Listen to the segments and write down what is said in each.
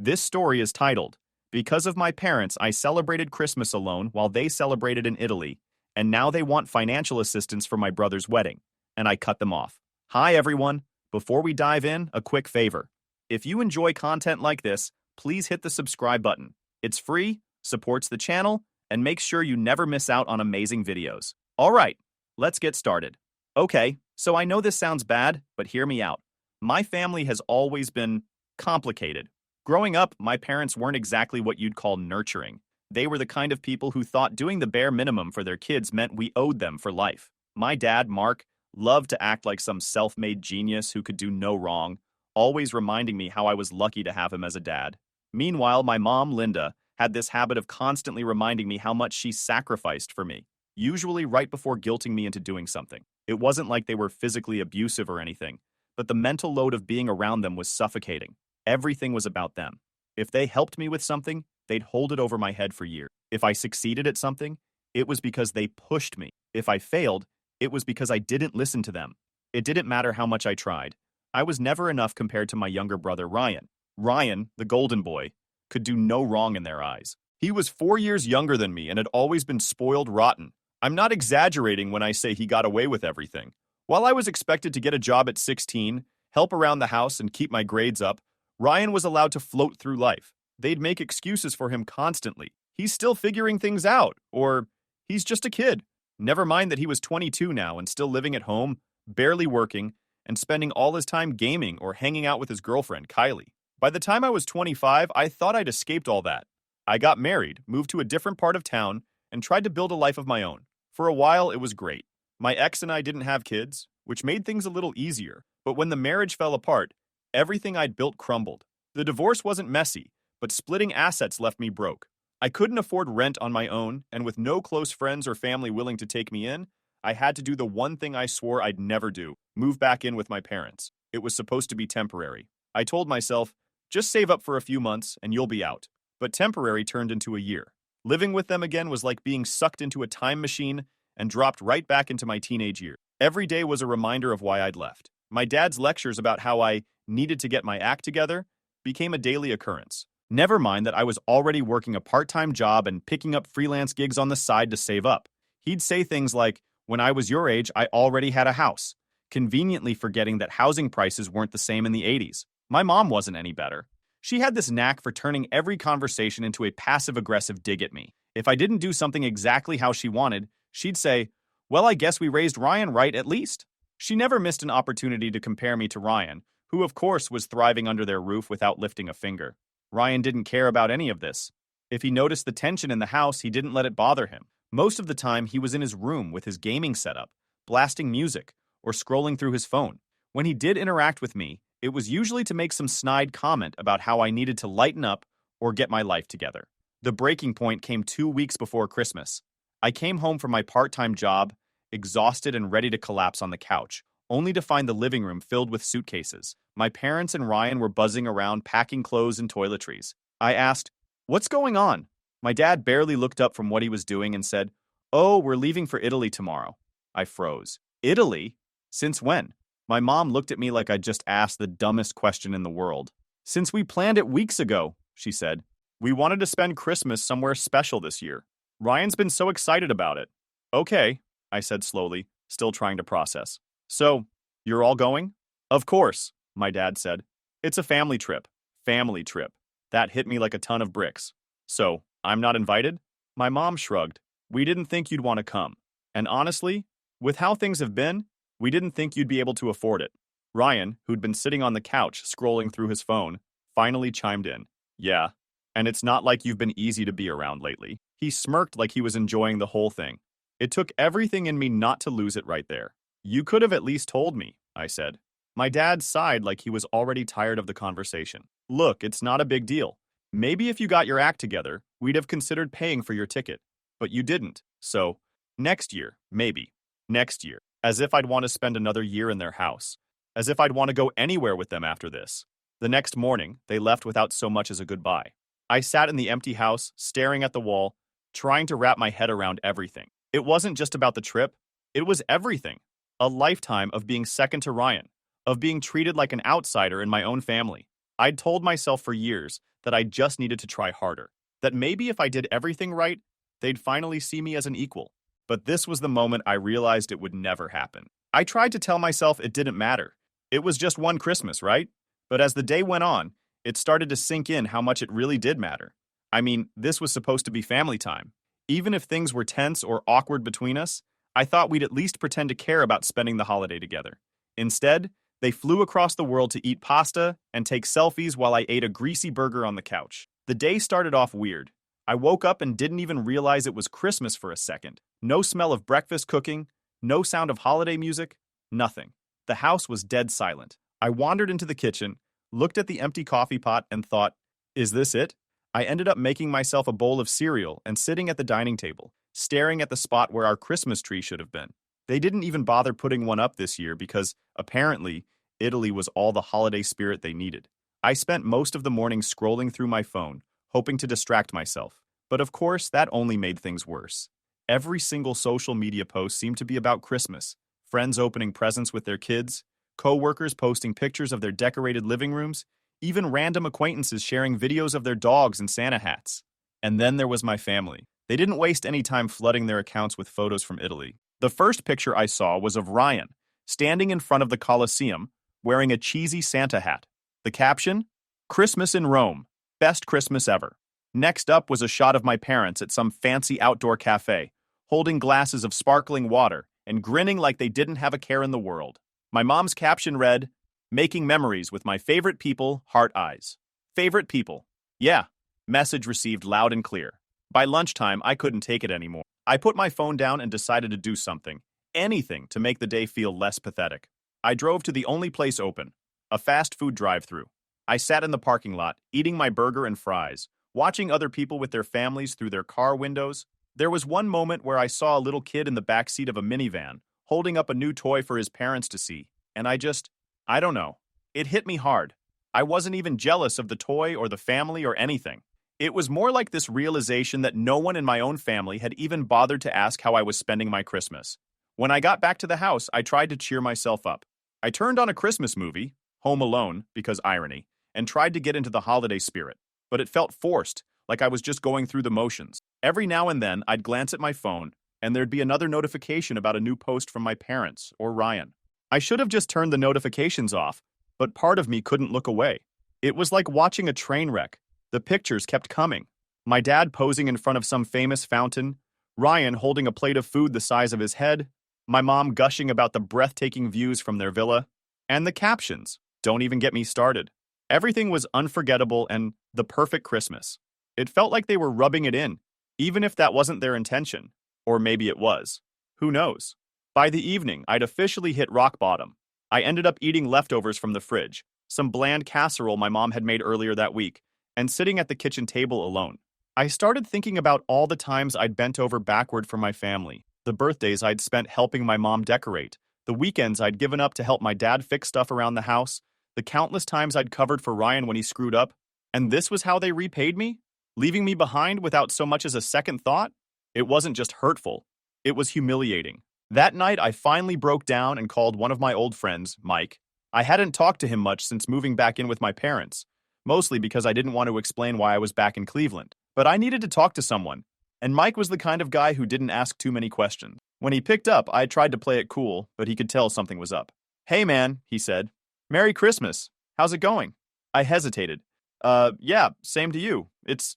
This story is titled, Because of My Parents, I Celebrated Christmas Alone while they celebrated in Italy, and now they want financial assistance for my brother's wedding, and I cut them off. Hi everyone, before we dive in, a quick favor. If you enjoy content like this, please hit the subscribe button. It's free, supports the channel, and makes sure you never miss out on amazing videos. Alright, let's get started. Okay, so I know this sounds bad, but hear me out. My family has always been complicated. Growing up, my parents weren't exactly what you'd call nurturing. They were the kind of people who thought doing the bare minimum for their kids meant we owed them for life. My dad, Mark, loved to act like some self-made genius who could do no wrong, always reminding me how I was lucky to have him as a dad. Meanwhile, my mom, Linda, had this habit of constantly reminding me how much she sacrificed for me, usually right before guilting me into doing something. It wasn't like they were physically abusive or anything, but the mental load of being around them was suffocating. Everything was about them. If they helped me with something, they'd hold it over my head for years. If I succeeded at something, it was because they pushed me. If I failed, it was because I didn't listen to them. It didn't matter how much I tried. I was never enough compared to my younger brother, Ryan. Ryan, the golden boy, could do no wrong in their eyes. He was 4 years younger than me and had always been spoiled rotten. I'm not exaggerating when I say he got away with everything. While I was expected to get a job at 16, help around the house, and keep my grades up, Ryan was allowed to float through life. They'd make excuses for him constantly. He's still figuring things out, or he's just a kid. Never mind that he was 22 now and still living at home, barely working, and spending all his time gaming or hanging out with his girlfriend, Kylie. By the time I was 25, I thought I'd escaped all that. I got married, moved to a different part of town, and tried to build a life of my own. For a while, it was great. My ex and I didn't have kids, which made things a little easier. But when the marriage fell apart, everything I'd built crumbled. The divorce wasn't messy, but splitting assets left me broke. I couldn't afford rent on my own, and with no close friends or family willing to take me in, I had to do the one thing I swore I'd never do, move back in with my parents. It was supposed to be temporary. I told myself, just save up for a few months and you'll be out. But temporary turned into a year. Living with them again was like being sucked into a time machine and dropped right back into my teenage years. Every day was a reminder of why I'd left. My dad's lectures about how I needed to get my act together became a daily occurrence. Never mind that I was already working a part-time job and picking up freelance gigs on the side to save up. He'd say things like, when I was your age, I already had a house, conveniently forgetting that housing prices weren't the same in the 80s. My mom wasn't any better. She had this knack for turning every conversation into a passive-aggressive dig at me. If I didn't do something exactly how she wanted, she'd say, well, I guess we raised Ryan right at least. She never missed an opportunity to compare me to Ryan, who of course was thriving under their roof without lifting a finger. Ryan didn't care about any of this. If he noticed the tension in the house, he didn't let it bother him. Most of the time, he was in his room with his gaming setup, blasting music, or scrolling through his phone. When he did interact with me, it was usually to make some snide comment about how I needed to lighten up or get my life together. The breaking point came 2 weeks before Christmas. I came home from my part-time job, exhausted and ready to collapse on the couch, only to find the living room filled with suitcases. My parents and Ryan were buzzing around, packing clothes and toiletries. I asked, what's going on? My dad barely looked up from what he was doing and said, oh, we're leaving for Italy tomorrow. I froze. Italy? Since when? My mom looked at me like I'd just asked the dumbest question in the world. Since we planned it weeks ago, she said. We wanted to spend Christmas somewhere special this year. Ryan's been so excited about it. Okay, I said slowly, still trying to process. So, you're all going? Of course, my dad said. It's a family trip. Family trip. That hit me like a ton of bricks. So, I'm not invited? My mom shrugged. We didn't think you'd want to come. And honestly, with how things have been, we didn't think you'd be able to afford it. Ryan, who'd been sitting on the couch scrolling through his phone, finally chimed in. Yeah, and it's not like you've been easy to be around lately. He smirked like he was enjoying the whole thing. It took everything in me not to lose it right there. You could have at least told me, I said. My dad sighed like he was already tired of the conversation. Look, it's not a big deal. Maybe if you got your act together, we'd have considered paying for your ticket. But you didn't, so next year, maybe. Next year. As if I'd want to spend another year in their house. As if I'd want to go anywhere with them after this. The next morning, they left without so much as a goodbye. I sat in the empty house, staring at the wall, trying to wrap my head around everything. It wasn't just about the trip, it was everything. A lifetime of being second to Ryan, of being treated like an outsider in my own family. I'd told myself for years that I just needed to try harder. That maybe if I did everything right, they'd finally see me as an equal. But this was the moment I realized it would never happen. I tried to tell myself it didn't matter. It was just one Christmas, right? But as the day went on, it started to sink in how much it really did matter. I mean, this was supposed to be family time. Even if things were tense or awkward between us, I thought we'd at least pretend to care about spending the holiday together. Instead, they flew across the world to eat pasta and take selfies while I ate a greasy burger on the couch. The day started off weird. I woke up and didn't even realize it was Christmas for a second. No smell of breakfast cooking, no sound of holiday music, nothing. The house was dead silent. I wandered into the kitchen, looked at the empty coffee pot, and thought, is this it? I ended up making myself a bowl of cereal and sitting at the dining table, staring at the spot where our Christmas tree should have been. They didn't even bother putting one up this year because, apparently, Italy was all the holiday spirit they needed. I spent most of the morning scrolling through my phone, hoping to distract myself. But of course, that only made things worse. Every single social media post seemed to be about Christmas. Friends opening presents with their kids, co-workers posting pictures of their decorated living rooms, even random acquaintances sharing videos of their dogs and Santa hats. And then there was my family. They didn't waste any time flooding their accounts with photos from Italy. The first picture I saw was of Ryan, standing in front of the Colosseum, wearing a cheesy Santa hat. The caption? Christmas in Rome. Best Christmas ever. Next up was a shot of my parents at some fancy outdoor cafe, holding glasses of sparkling water and grinning like they didn't have a care in the world. My mom's caption read, making memories with my favorite people, heart eyes. Favorite people. Yeah. Message received loud and clear. By lunchtime, I couldn't take it anymore. I put my phone down and decided to do something, anything to make the day feel less pathetic. I drove to the only place open, a fast food drive-thru. I sat in the parking lot, eating my burger and fries, watching other people with their families through their car windows. There was one moment where I saw a little kid in the backseat of a minivan, holding up a new toy for his parents to see, and I don't know. It hit me hard. I wasn't even jealous of the toy or the family or anything. It was more like this realization that no one in my own family had even bothered to ask how I was spending my Christmas. When I got back to the house, I tried to cheer myself up. I turned on a Christmas movie, Home Alone, because irony, and tried to get into the holiday spirit. But it felt forced, like I was just going through the motions. Every now and then, I'd glance at my phone, and there'd be another notification about a new post from my parents or Ryan. I should have just turned the notifications off, but part of me couldn't look away. It was like watching a train wreck. The pictures kept coming. My dad posing in front of some famous fountain, Ryan holding a plate of food the size of his head, my mom gushing about the breathtaking views from their villa, and the captions. Don't even get me started. Everything was unforgettable and the perfect Christmas. It felt like they were rubbing it in, even if that wasn't their intention. Or maybe it was. Who knows? By the evening, I'd officially hit rock bottom. I ended up eating leftovers from the fridge, some bland casserole my mom had made earlier that week, and sitting at the kitchen table alone. I started thinking about all the times I'd bent over backward for my family, the birthdays I'd spent helping my mom decorate, the weekends I'd given up to help my dad fix stuff around the house, the countless times I'd covered for Ryan when he screwed up. And this was how they repaid me? Leaving me behind without so much as a second thought? It wasn't just hurtful. It was humiliating. That night, I finally broke down and called one of my old friends, Mike. I hadn't talked to him much since moving back in with my parents, mostly because I didn't want to explain why I was back in Cleveland. But I needed to talk to someone, and Mike was the kind of guy who didn't ask too many questions. When he picked up, I tried to play it cool, but he could tell something was up. Hey man, he said. Merry Christmas. How's it going? I hesitated. Yeah, same to you. It's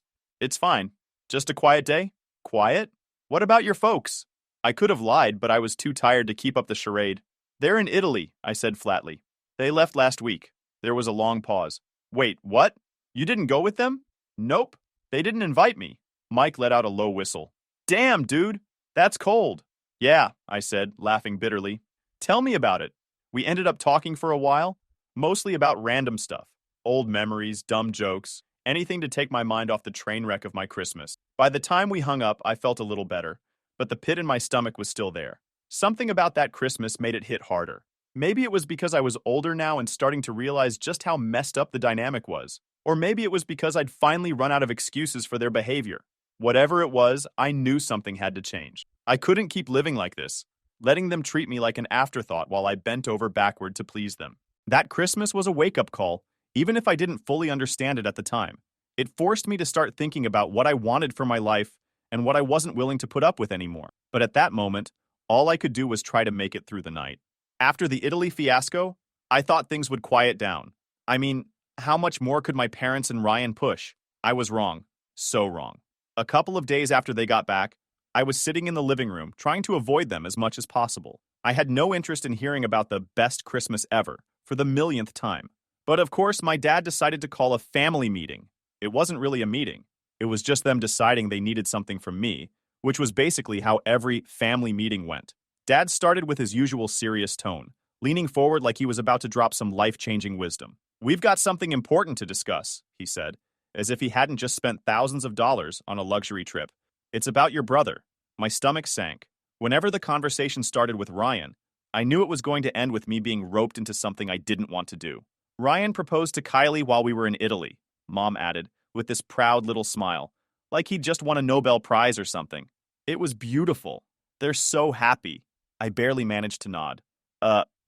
fine. Just a quiet day? Quiet? What about your folks? I could have lied, but I was too tired to keep up the charade. They're in Italy, I said flatly. They left last week. There was a long pause. Wait, what? You didn't go with them? Nope. They didn't invite me. Mike let out a low whistle. Damn, dude. That's cold. Yeah, I said, laughing bitterly. Tell me about it. We ended up talking for a while, mostly about random stuff. Old memories, dumb jokes, anything to take my mind off the train wreck of my Christmas. By the time we hung up, I felt a little better, but the pit in my stomach was still there. Something about that Christmas made it hit harder. Maybe it was because I was older now and starting to realize just how messed up the dynamic was. Or maybe it was because I'd finally run out of excuses for their behavior. Whatever it was, I knew something had to change. I couldn't keep living like this, letting them treat me like an afterthought while I bent over backward to please them. That Christmas was a wake-up call, even if I didn't fully understand it at the time. It forced me to start thinking about what I wanted for my life and what I wasn't willing to put up with anymore. But at that moment, all I could do was try to make it through the night. After the Italy fiasco, I thought things would quiet down. I mean, how much more could my parents and Ryan push? I was wrong. So wrong. A couple of days after they got back, I was sitting in the living room, trying to avoid them as much as possible. I had no interest in hearing about the best Christmas ever, for the millionth time. But of course, my dad decided to call a family meeting. It wasn't really a meeting. It was just them deciding they needed something from me, which was basically how every family meeting went. Dad started with his usual serious tone, leaning forward like he was about to drop some life-changing wisdom. "We've got something important to discuss," he said, as if he hadn't just spent thousands of dollars on a luxury trip. "It's about your brother." My stomach sank. Whenever the conversation started with Ryan, I knew it was going to end with me being roped into something I didn't want to do. "Ryan proposed to Kylie while we were in Italy," Mom added, with this proud little smile, like he'd just won a Nobel Prize or something. "It was beautiful. They're so happy." I barely managed to nod.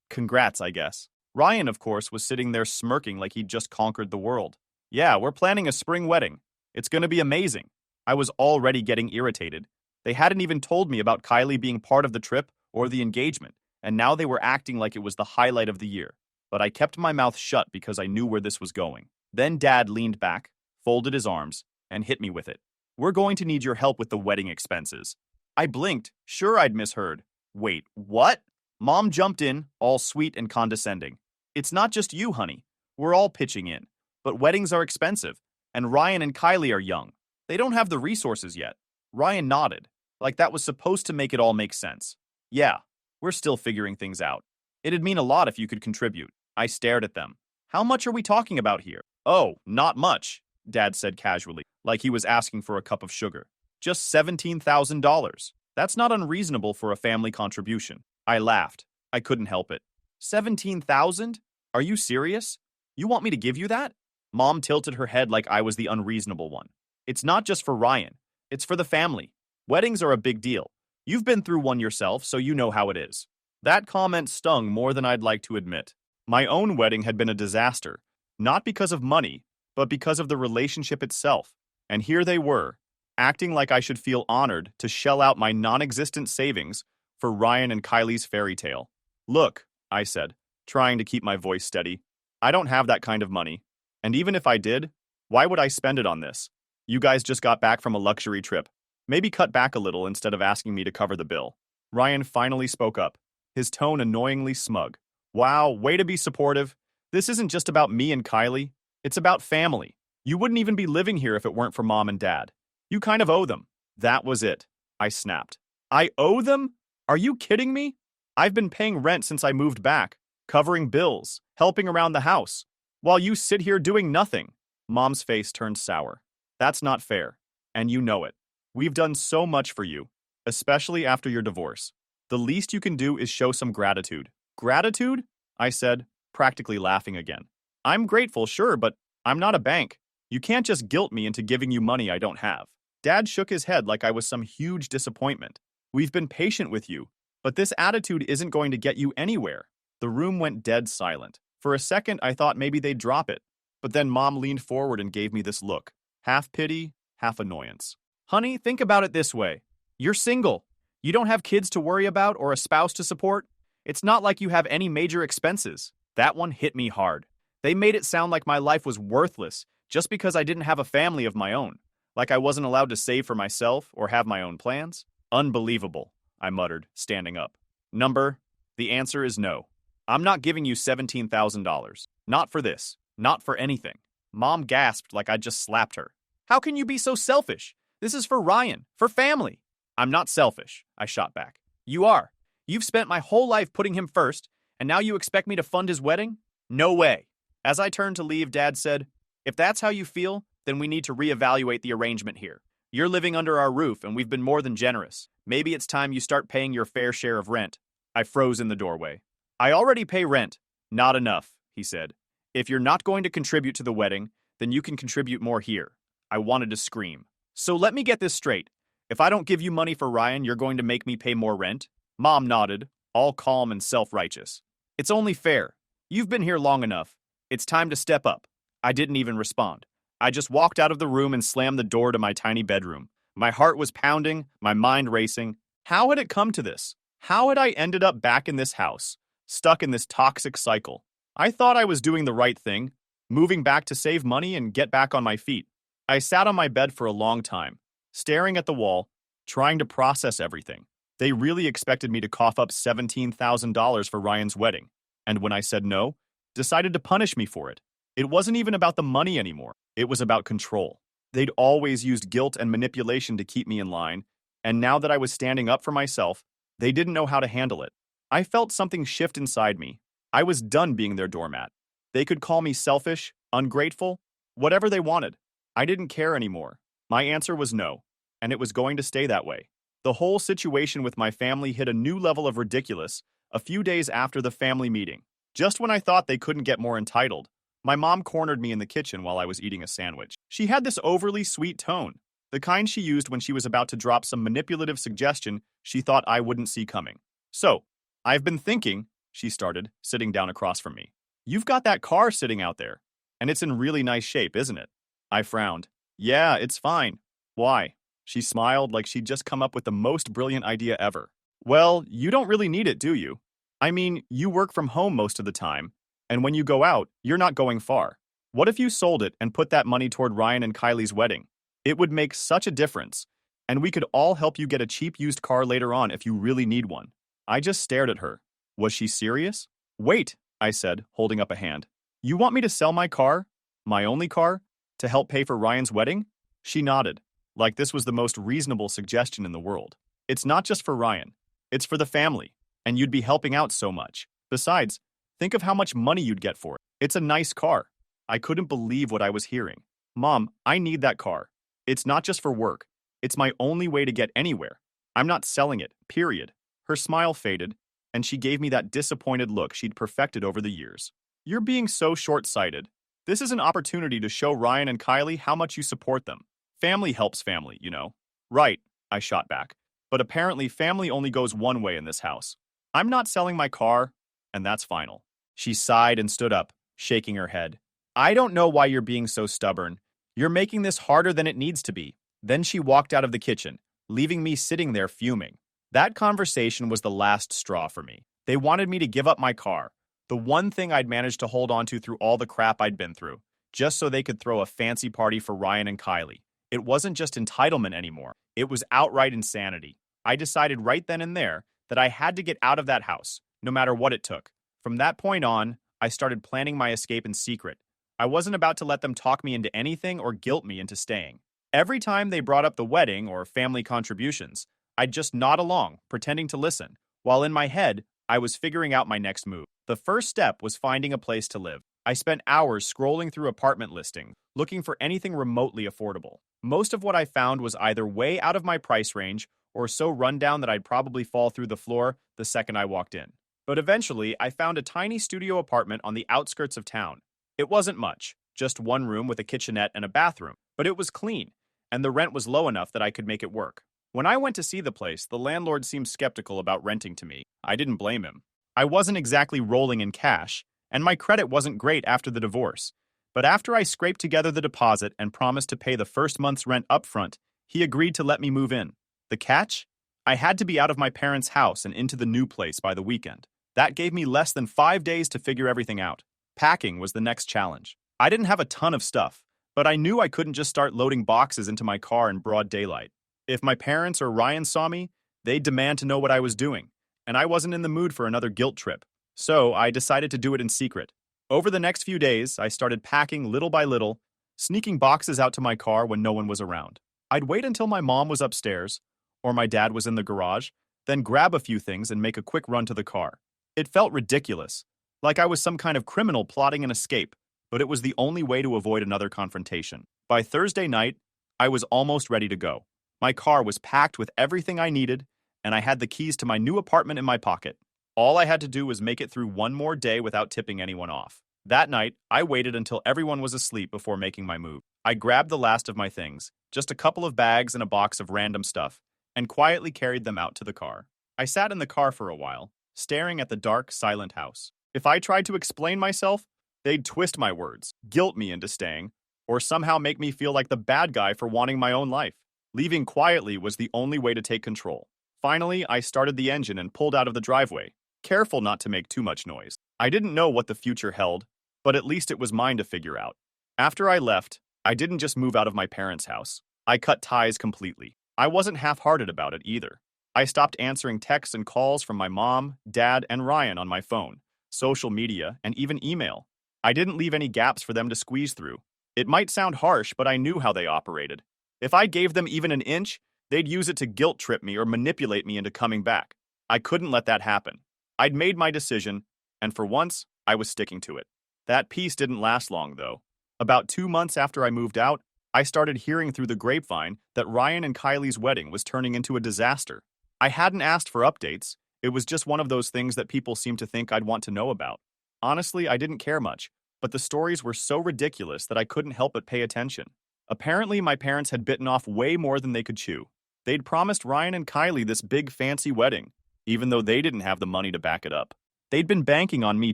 Congrats, I guess." Ryan, of course, was sitting there smirking like he'd just conquered the world. "Yeah, we're planning a spring wedding. It's going to be amazing." I was already getting irritated. They hadn't even told me about Kylie being part of the trip or the engagement, and now they were acting like it was the highlight of the year. But I kept my mouth shut because I knew where this was going. Then Dad leaned back, folded his arms, and hit me with it. "We're going to need your help with the wedding expenses." I blinked, sure I'd misheard. "Wait, what?" Mom jumped in, all sweet and condescending. "It's not just you, honey. We're all pitching in. But weddings are expensive, and Ryan and Kylie are young. They don't have the resources yet." Ryan nodded, like that was supposed to make it all make sense. "Yeah, we're still figuring things out. It'd mean a lot if you could contribute." I stared at them. "How much are we talking about here?" "Oh, not much," Dad said casually, like he was asking for a cup of sugar. "Just $17,000. That's not unreasonable for a family contribution." I laughed. I couldn't help it. "17,000? Are you serious? You want me to give you that?" Mom tilted her head like I was the unreasonable one. "It's not just for Ryan. It's for the family. Weddings are a big deal. You've been through one yourself, so you know how it is." That comment stung more than I'd like to admit. My own wedding had been a disaster, not because of money, but because of the relationship itself. And here they were, acting like I should feel honored to shell out my non-existent savings for Ryan and Kylie's fairy tale. "Look," I said, trying to keep my voice steady, "I don't have that kind of money. And even if I did, why would I spend it on this? You guys just got back from a luxury trip. Maybe cut back a little instead of asking me to cover the bill." Ryan finally spoke up, his tone annoyingly smug. "Wow, way to be supportive. This isn't just about me and Kylie. It's about family. You wouldn't even be living here if it weren't for Mom and Dad. You kind of owe them." That was it. I snapped. "I owe them? Are you kidding me? I've been paying rent since I moved back, covering bills, helping around the house, while you sit here doing nothing." Mom's face turned sour. "That's not fair, and you know it. We've done so much for you, especially after your divorce. The least you can do is show some gratitude." "Gratitude?" I said, practically laughing again. "I'm grateful, sure, but I'm not a bank. You can't just guilt me into giving you money I don't have." Dad shook his head like I was some huge disappointment. "We've been patient with you, but this attitude isn't going to get you anywhere." The room went dead silent. For a second, I thought maybe they'd drop it. But then Mom leaned forward and gave me this look. Half pity, half annoyance. "Honey, think about it this way. You're single. You don't have kids to worry about or a spouse to support. It's not like you have any major expenses." That one hit me hard. They made it sound like my life was worthless just because I didn't have a family of my own. Like I wasn't allowed to save for myself or have my own plans. "Unbelievable," I muttered, standing up. The answer is no. I'm not giving you $17,000. Not for this. Not for anything." Mom gasped like I'd just slapped her. "How can you be so selfish? This is for Ryan, for family." "I'm not selfish," I shot back. "You are. You've spent my whole life putting him first, and now you expect me to fund his wedding? No way." As I turned to leave, Dad said, "If that's how you feel, then we need to reevaluate the arrangement here. You're living under our roof, and we've been more than generous. Maybe it's time you start paying your fair share of rent." I froze in the doorway. "I already pay rent." "Not enough," he said. "If you're not going to contribute to the wedding, then you can contribute more here." I wanted to scream. "So let me get this straight. If I don't give you money for Ryan, you're going to make me pay more rent?" Mom nodded, all calm and self-righteous. "It's only fair. You've been here long enough. It's time to step up." I didn't even respond. I just walked out of the room and slammed the door to my tiny bedroom. My heart was pounding, my mind racing. How had it come to this? How had I ended up back in this house, stuck in this toxic cycle? I thought I was doing the right thing, moving back to save money and get back on my feet. I sat on my bed for a long time, staring at the wall, trying to process everything. They really expected me to cough up $17,000 for Ryan's wedding, and when I said no, decided to punish me for it. It wasn't even about the money anymore. It was about control. They'd always used guilt and manipulation to keep me in line, and now that I was standing up for myself, they didn't know how to handle it. I felt something shift inside me. I was done being their doormat. They could call me selfish, ungrateful, whatever they wanted. I didn't care anymore. My answer was no, and it was going to stay that way. The whole situation with my family hit a new level of ridiculous a few days after the family meeting. Just when I thought they couldn't get more entitled, my mom cornered me in the kitchen while I was eating a sandwich. She had this overly sweet tone, the kind she used when she was about to drop some manipulative suggestion she thought I wouldn't see coming. "So, I've been thinking," she started, sitting down across from me. "You've got that car sitting out there, and it's in really nice shape, isn't it?" I frowned. "Yeah, it's fine. Why?" She smiled like she'd just come up with the most brilliant idea ever. "Well, you don't really need it, do you? I mean, you work from home most of the time, and when you go out, you're not going far. What if you sold it and put that money toward Ryan and Kylie's wedding? It would make such a difference, and we could all help you get a cheap used car later on if you really need one." I just stared at her. Was she serious? "Wait," I said, holding up a hand. "You want me to sell my car? My only car? To help pay for Ryan's wedding?" She nodded, like this was the most reasonable suggestion in the world. "It's not just for Ryan. It's for the family, and you'd be helping out so much. Besides, think of how much money you'd get for it. It's a nice car." I couldn't believe what I was hearing. "Mom, I need that car. It's not just for work. It's my only way to get anywhere. I'm not selling it, period." Her smile faded, and she gave me that disappointed look she'd perfected over the years. "You're being so short-sighted. This is an opportunity to show Ryan and Kylie how much you support them. Family helps family, you know." "Right," I shot back. "But apparently family only goes one way in this house. I'm not selling my car, and that's final." She sighed and stood up, shaking her head. "I don't know why you're being so stubborn. You're making this harder than it needs to be." Then she walked out of the kitchen, leaving me sitting there fuming. That conversation was the last straw for me. They wanted me to give up my car, the one thing I'd managed to hold on to through all the crap I'd been through, just so they could throw a fancy party for Ryan and Kylie. It wasn't just entitlement anymore. It was outright insanity. I decided right then and there that I had to get out of that house, no matter what it took. From that point on, I started planning my escape in secret. I wasn't about to let them talk me into anything or guilt me into staying. Every time they brought up the wedding or family contributions, I'd just nod along, pretending to listen, while in my head, I was figuring out my next move. The first step was finding a place to live. I spent hours scrolling through apartment listings, looking for anything remotely affordable. Most of what I found was either way out of my price range or so rundown that I'd probably fall through the floor the second I walked in. But eventually, I found a tiny studio apartment on the outskirts of town. It wasn't much, just one room with a kitchenette and a bathroom, but it was clean, and the rent was low enough that I could make it work. When I went to see the place, the landlord seemed skeptical about renting to me. I didn't blame him. I wasn't exactly rolling in cash, and my credit wasn't great after the divorce. But after I scraped together the deposit and promised to pay the first month's rent up front, he agreed to let me move in. The catch? I had to be out of my parents' house and into the new place by the weekend. That gave me less than 5 days to figure everything out. Packing was the next challenge. I didn't have a ton of stuff, but I knew I couldn't just start loading boxes into my car in broad daylight. If my parents or Ryan saw me, they'd demand to know what I was doing, and I wasn't in the mood for another guilt trip. So I decided to do it in secret. Over the next few days, I started packing little by little, sneaking boxes out to my car when no one was around. I'd wait until my mom was upstairs, or my dad was in the garage, then grab a few things and make a quick run to the car. It felt ridiculous, like I was some kind of criminal plotting an escape, but it was the only way to avoid another confrontation. By Thursday night, I was almost ready to go. My car was packed with everything I needed, and I had the keys to my new apartment in my pocket. All I had to do was make it through one more day without tipping anyone off. That night, I waited until everyone was asleep before making my move. I grabbed the last of my things, just a couple of bags and a box of random stuff, and quietly carried them out to the car. I sat in the car for a while, staring at the dark, silent house. If I tried to explain myself, they'd twist my words, guilt me into staying, or somehow make me feel like the bad guy for wanting my own life. Leaving quietly was the only way to take control. Finally, I started the engine and pulled out of the driveway, careful not to make too much noise. I didn't know what the future held, but at least it was mine to figure out. After I left, I didn't just move out of my parents' house. I cut ties completely. I wasn't half-hearted about it either. I stopped answering texts and calls from my mom, dad, and Ryan on my phone, social media, and even email. I didn't leave any gaps for them to squeeze through. It might sound harsh, but I knew how they operated. If I gave them even an inch, they'd use it to guilt trip me or manipulate me into coming back. I couldn't let that happen. I'd made my decision, and for once, I was sticking to it. That peace didn't last long, though. About 2 months after I moved out, I started hearing through the grapevine that Ryan and Kylie's wedding was turning into a disaster. I hadn't asked for updates. It was just one of those things that people seemed to think I'd want to know about. Honestly, I didn't care much, but the stories were so ridiculous that I couldn't help but pay attention. Apparently, my parents had bitten off way more than they could chew. They'd promised Ryan and Kylie this big fancy wedding, even though they didn't have the money to back it up. They'd been banking on me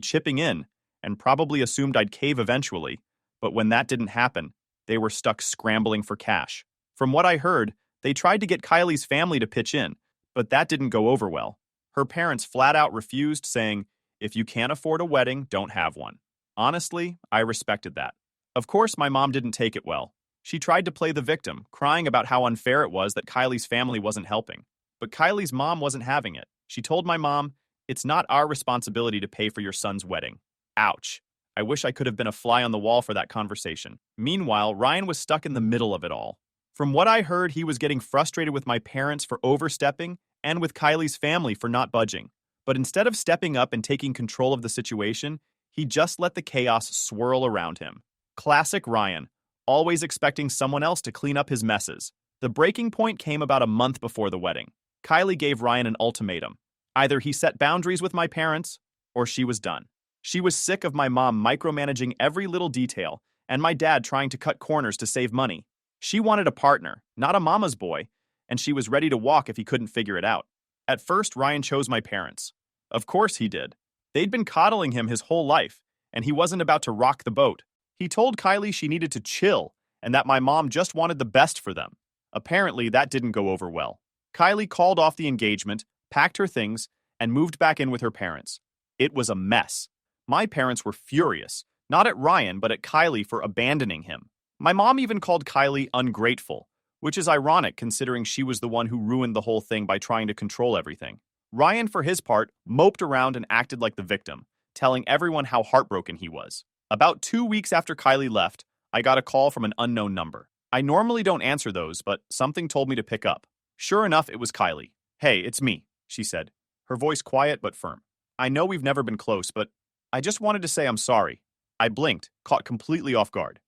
chipping in, and probably assumed I'd cave eventually, but when that didn't happen, they were stuck scrambling for cash. From what I heard, they tried to get Kylie's family to pitch in, but that didn't go over well. Her parents flat out refused, saying, "If you can't afford a wedding, don't have one." Honestly, I respected that. Of course, my mom didn't take it well. She tried to play the victim, crying about how unfair it was that Kylie's family wasn't helping. But Kylie's mom wasn't having it. She told my mom, "It's not our responsibility to pay for your son's wedding." Ouch. I wish I could have been a fly on the wall for that conversation. Meanwhile, Ryan was stuck in the middle of it all. From what I heard, he was getting frustrated with my parents for overstepping and with Kylie's family for not budging. But instead of stepping up and taking control of the situation, he just let the chaos swirl around him. Classic Ryan, always expecting someone else to clean up his messes. The breaking point came about a month before the wedding. Kylie gave Ryan an ultimatum. Either he set boundaries with my parents, or she was done. She was sick of my mom micromanaging every little detail, and my dad trying to cut corners to save money. She wanted a partner, not a mama's boy, and she was ready to walk if he couldn't figure it out. At first, Ryan chose my parents. Of course he did. They'd been coddling him his whole life, and he wasn't about to rock the boat. He told Kylie she needed to chill, and that my mom just wanted the best for them. Apparently, that didn't go over well. Kylie called off the engagement, packed her things, and moved back in with her parents. It was a mess. My parents were furious, not at Ryan, but at Kylie for abandoning him. My mom even called Kylie ungrateful, which is ironic considering she was the one who ruined the whole thing by trying to control everything. Ryan, for his part, moped around and acted like the victim, telling everyone how heartbroken he was. About 2 weeks after Kylie left, I got a call from an unknown number. I normally don't answer those, but something told me to pick up. Sure enough, it was Kylie. "Hey, it's me," she said, her voice quiet but firm. "I know we've never been close, but I just wanted to say I'm sorry." I blinked, caught completely off guard.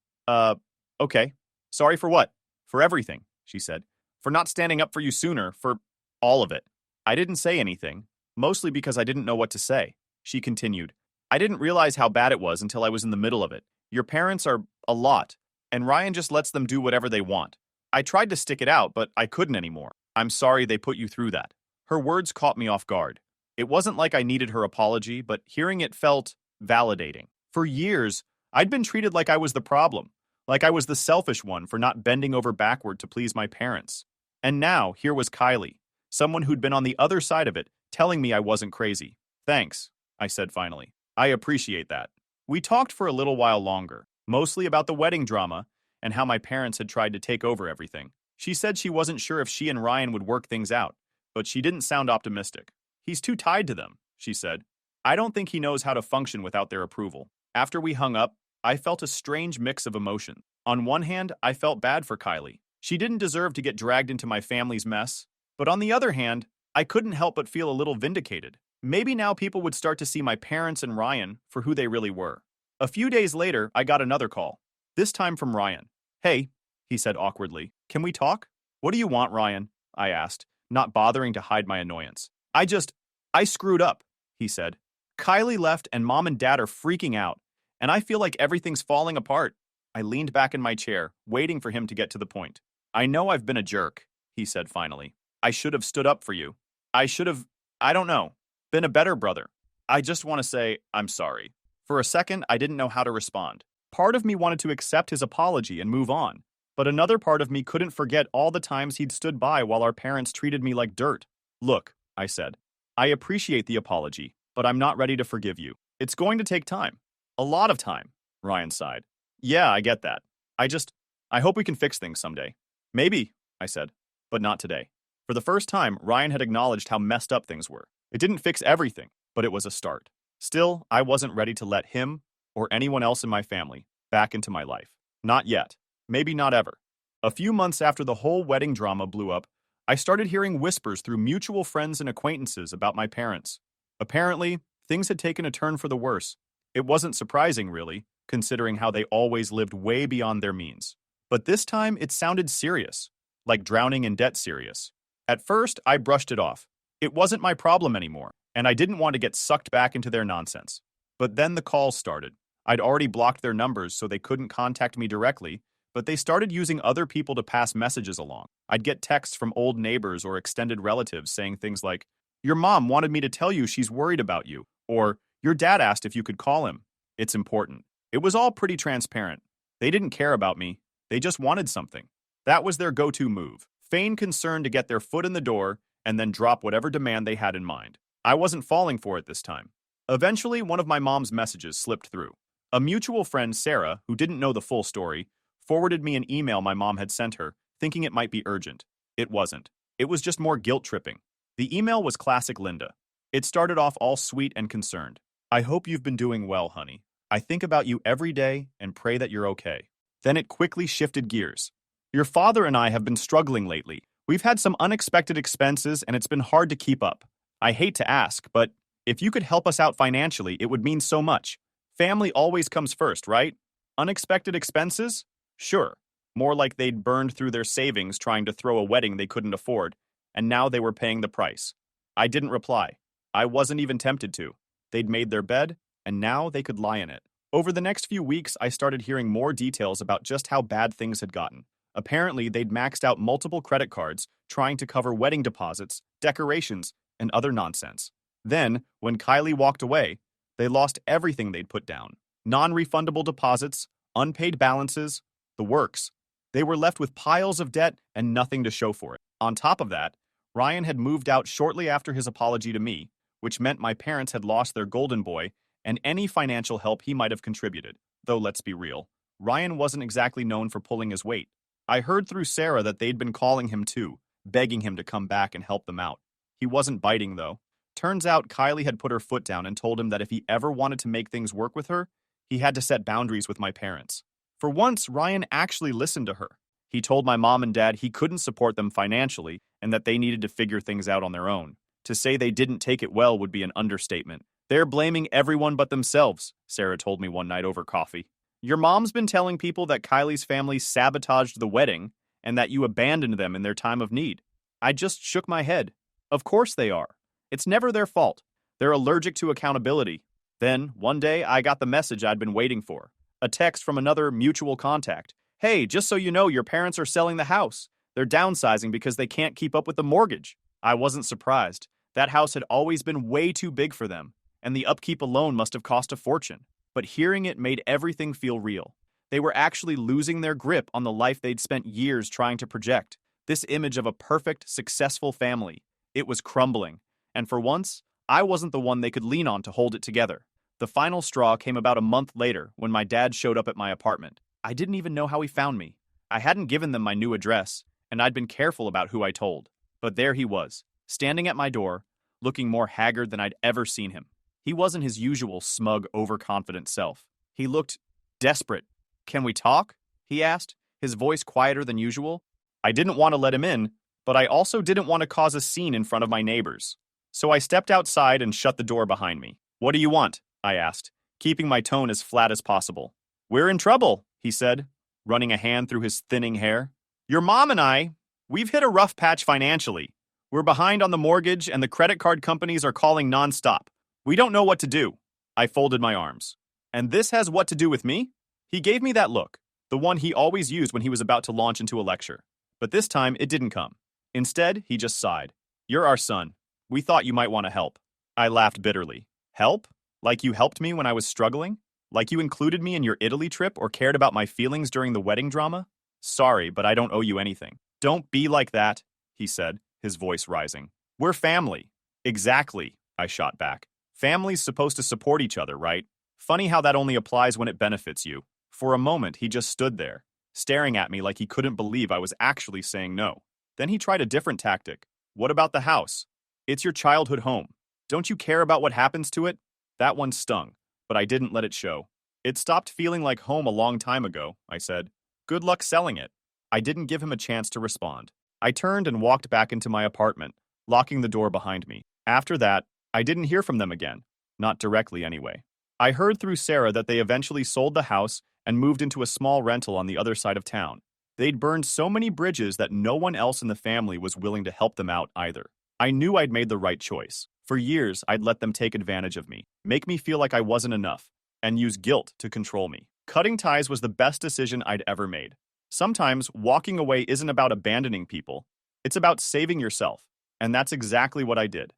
Okay. Sorry for what?" "For everything," she said. "For not standing up for you sooner, for all of it." I didn't say anything, mostly because I didn't know what to say. She continued, "I didn't realize how bad it was until I was in the middle of it. Your parents are a lot, and Ryan just lets them do whatever they want. I tried to stick it out, but I couldn't anymore. I'm sorry they put you through that." Her words caught me off guard. It wasn't like I needed her apology, but hearing it felt validating. For years, I'd been treated like I was the problem, like I was the selfish one for not bending over backward to please my parents. And now, here was Kylie, someone who'd been on the other side of it, telling me I wasn't crazy. "Thanks," I said finally. "I appreciate that." We talked for a little while longer, mostly about the wedding drama and how my parents had tried to take over everything. She said she wasn't sure if she and Ryan would work things out, but she didn't sound optimistic. "He's too tied to them," she said. "I don't think he knows how to function without their approval." After we hung up, I felt a strange mix of emotion. On one hand, I felt bad for Kylie. She didn't deserve to get dragged into my family's mess. But on the other hand, I couldn't help but feel a little vindicated. Maybe now people would start to see my parents and Ryan for who they really were. A few days later, I got another call. This time from Ryan. "Hey," he said awkwardly. "Can we talk?" "What do you want, Ryan?" I asked, not bothering to hide my annoyance. I screwed up," he said. "Kylie left and Mom and Dad are freaking out, and I feel like everything's falling apart." I leaned back in my chair, waiting for him to get to the point. "I know I've been a jerk," he said finally. "I should have stood up for you. I should have, I don't know, been a better brother. I just want to say I'm sorry." For a second, I didn't know how to respond. Part of me wanted to accept his apology and move on, but another part of me couldn't forget all the times he'd stood by while our parents treated me like dirt. Look, I said, I appreciate the apology, but I'm not ready to forgive you. It's going to take time. A lot of time, Ryan sighed. Yeah, I get that. I hope we can fix things someday. Maybe, I said, but not today. For the first time, Ryan had acknowledged how messed up things were. It didn't fix everything, but it was a start. Still, I wasn't ready to let him, or anyone else in my family, back into my life. Not yet. Maybe not ever. A few months after the whole wedding drama blew up, I started hearing whispers through mutual friends and acquaintances about my parents. Apparently, things had taken a turn for the worse. It wasn't surprising, really, considering how they always lived way beyond their means. But this time, it sounded serious, like drowning in debt serious. At first, I brushed it off. It wasn't my problem anymore, and I didn't want to get sucked back into their nonsense. But then the calls started. I'd already blocked their numbers so they couldn't contact me directly, but they started using other people to pass messages along. I'd get texts from old neighbors or extended relatives saying things like, "Your mom wanted me to tell you she's worried about you," or "Your dad asked if you could call him. It's important." It was all pretty transparent. They didn't care about me. They just wanted something. That was their go-to move, feign concern to get their foot in the door and then drop whatever demand they had in mind. I wasn't falling for it this time. Eventually, one of my mom's messages slipped through. A mutual friend, Sarah, who didn't know the full story, forwarded me an email my mom had sent her, thinking it might be urgent. It wasn't. It was just more guilt-tripping. The email was classic Linda. It started off all sweet and concerned. "I hope you've been doing well, honey. I think about you every day and pray that you're okay." Then it quickly shifted gears. "Your father and I have been struggling lately. We've had some unexpected expenses and it's been hard to keep up. I hate to ask, but if you could help us out financially, it would mean so much. Family always comes first, right? Unexpected expenses? Sure. More like they'd burned through their savings trying to throw a wedding they couldn't afford, and now they were paying the price." I didn't reply. I wasn't even tempted to. They'd made their bed, and now they could lie in it. Over the next few weeks, I started hearing more details about just how bad things had gotten. Apparently, they'd maxed out multiple credit cards, trying to cover wedding deposits, decorations, and other nonsense. Then, when Kylie walked away, they lost everything they'd put down. Non-refundable deposits, unpaid balances, the works. They were left with piles of debt and nothing to show for it. On top of that, Ryan had moved out shortly after his apology to me, which meant my parents had lost their golden boy and any financial help he might have contributed. Though let's be real, Ryan wasn't exactly known for pulling his weight. I heard through Sarah that they'd been calling him too, begging him to come back and help them out. He wasn't biting, though. Turns out Kylie had put her foot down and told him that if he ever wanted to make things work with her, he had to set boundaries with my parents. For once, Ryan actually listened to her. He told my mom and dad he couldn't support them financially and that they needed to figure things out on their own. To say they didn't take it well would be an understatement. "They're blaming everyone but themselves," Sarah told me one night over coffee. "Your mom's been telling people that Kylie's family sabotaged the wedding and that you abandoned them in their time of need." I just shook my head. Of course they are. It's never their fault. They're allergic to accountability. Then, one day, I got the message I'd been waiting for. A text from another mutual contact. "Hey, just so you know, your parents are selling the house. They're downsizing because they can't keep up with the mortgage." I wasn't surprised. That house had always been way too big for them, and the upkeep alone must have cost a fortune. But hearing it made everything feel real. They were actually losing their grip on the life they'd spent years trying to project. This image of a perfect, successful family. It was crumbling. And for once, I wasn't the one they could lean on to hold it together. The final straw came about a month later when my dad showed up at my apartment. I didn't even know how he found me. I hadn't given them my new address, and I'd been careful about who I told. But there he was, standing at my door, looking more haggard than I'd ever seen him. He wasn't his usual smug, overconfident self. He looked desperate. "Can we talk?" he asked, his voice quieter than usual. I didn't want to let him in, but I also didn't want to cause a scene in front of my neighbors. So I stepped outside and shut the door behind me. "What do you want?" I asked, keeping my tone as flat as possible. "We're in trouble," he said, running a hand through his thinning hair. "Your mom and we've hit a rough patch financially. We're behind on the mortgage and the credit card companies are calling nonstop. We don't know what to do." I folded my arms. "And this has what to do with me?" He gave me that look, the one he always used when he was about to launch into a lecture. But this time, it didn't come. Instead, he just sighed. "You're our son. We thought you might want to help." I laughed bitterly. "Help? Like you helped me when I was struggling?" Like you included me in your Italy trip or cared about my feelings during the wedding drama? Sorry, but I don't owe you anything. Don't be like that, he said, his voice rising. We're family. Exactly, I shot back. Family's supposed to support each other, right? Funny how that only applies when it benefits you. For a moment, he just stood there, staring at me like he couldn't believe I was actually saying no. Then he tried a different tactic. What about the house? It's your childhood home. Don't you care about what happens to it? That one stung, but I didn't let it show. It stopped feeling like home a long time ago, I said. Good luck selling it. I didn't give him a chance to respond. I turned and walked back into my apartment, locking the door behind me. After that, I didn't hear from them again. Not directly, anyway. I heard through Sarah that they eventually sold the house and moved into a small rental on the other side of town. They'd burned so many bridges that no one else in the family was willing to help them out either. I knew I'd made the right choice. For years, I'd let them take advantage of me, make me feel like I wasn't enough, and use guilt to control me. Cutting ties was the best decision I'd ever made. Sometimes walking away isn't about abandoning people. It's about saving yourself. And that's exactly what I did.